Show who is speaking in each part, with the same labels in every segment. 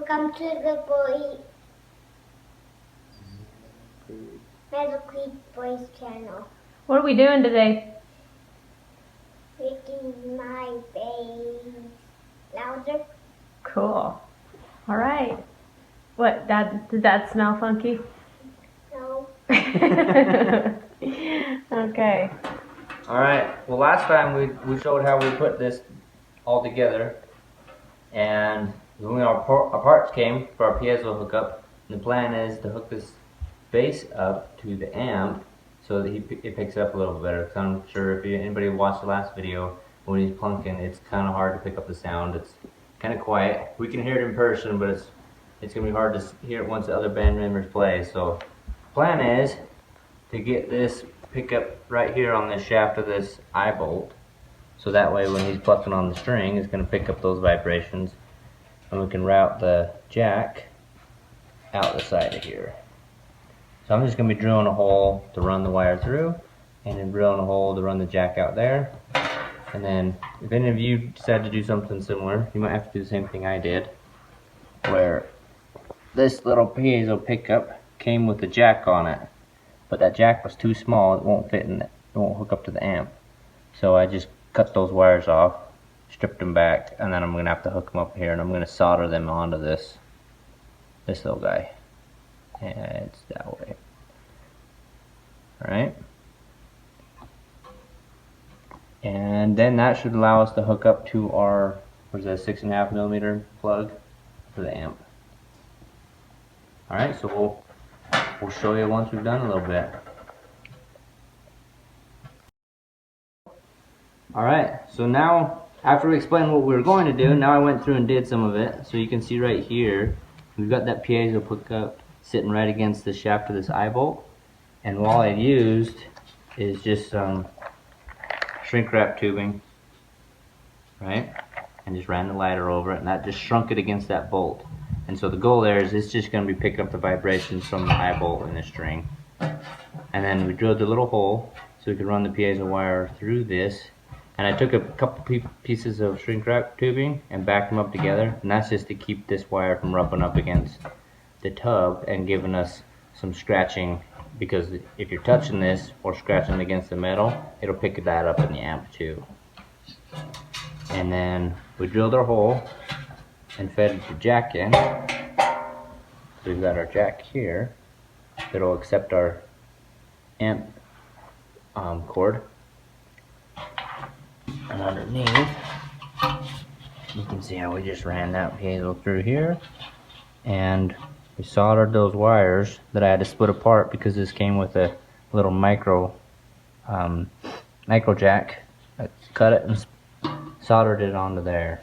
Speaker 1: Welcome to the Meadow Boys channel.
Speaker 2: What are we doing today?
Speaker 1: Making my bass louder.
Speaker 2: Cool. All right. What, Dad? Did that smell funky?
Speaker 1: No.
Speaker 2: Okay.
Speaker 3: All right. Well, last time we showed how we put this all together, and when our parts came for our piezo hookup, the plan is to hook this bass up to the amp so that it picks it up a little bit better. Because I'm sure if anybody watched the last video, when he's plunking, it's kind of hard to pick up the sound. It's kind of quiet. We can hear it in person, but it's gonna be hard to hear it once the other band members play. So, plan is to get this pickup right here on the shaft of this eye bolt, so that way when he's plucking on the string, it's going to pick up those vibrations, and we can route the jack out the side of here. So I'm just going to be drilling a hole to run the wire through, and then drilling a hole to run the jack out there. And then if any of you decide to do something similar, you might have to do the same thing I did, where this little piezo pickup came with a jack on it, but that jack was too small. It won't fit in it. It won't hook up to the amp. So I just cut those wires off, stripped them back, and then I'm gonna have to hook them up here, and I'm gonna solder them onto this little guy. And it's that way. All right. And then that should allow us to hook up to our, what is that, 6.5 millimeter plug for the amp. All right. So we'll show you once we've done a little bit. Alright, so now after we explained what we were going to do, now I went through and did some of it. So you can see right here, we've got that piezo pickup sitting right against the shaft of this eye bolt. And all I used is just some shrink wrap tubing, right? And just ran the lighter over it, and that just shrunk it against that bolt. And so the goal there is it's just going to be picking up the vibrations from the eye bolt and the string. And then we drilled a little hole so we could run the piezo wire through this. And I took a couple pieces of shrink wrap tubing and backed them up together. And that's just to keep this wire from rubbing up against the tub and giving us some scratching. Because if you're touching this or scratching against the metal, it'll pick that up in the amp too. And then we drilled our hole and fed the jack in. So we've got our jack here that'll accept our amp cord. And underneath, you can see how we just ran that piezo through here. And we soldered those wires that I had to split apart because this came with a little micro jack. I cut it and soldered it onto there.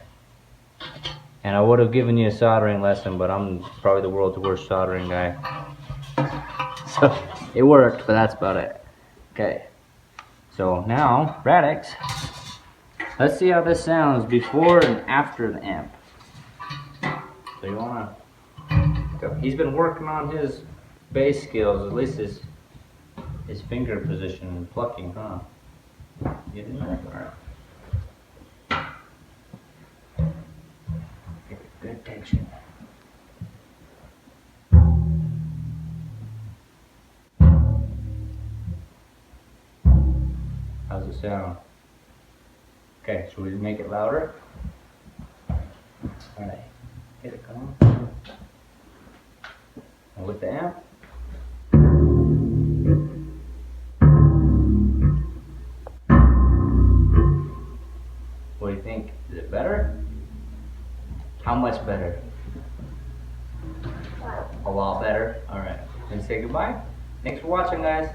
Speaker 3: And I would have given you a soldering lesson, but I'm probably the world's worst soldering guy. So it worked, but that's about it. Okay. So now, Braddox, let's see how this sounds before and after the amp. So you wanna go. He's been working on his bass skills, at least his finger position and plucking, huh? Get in there. All right. Good tension. How's it sound? Okay, should we make it louder? Alright, get it going. And with the amp. What do you think? Is it better? How much better? A lot better. Alright. Then say goodbye. Thanks for watching, guys.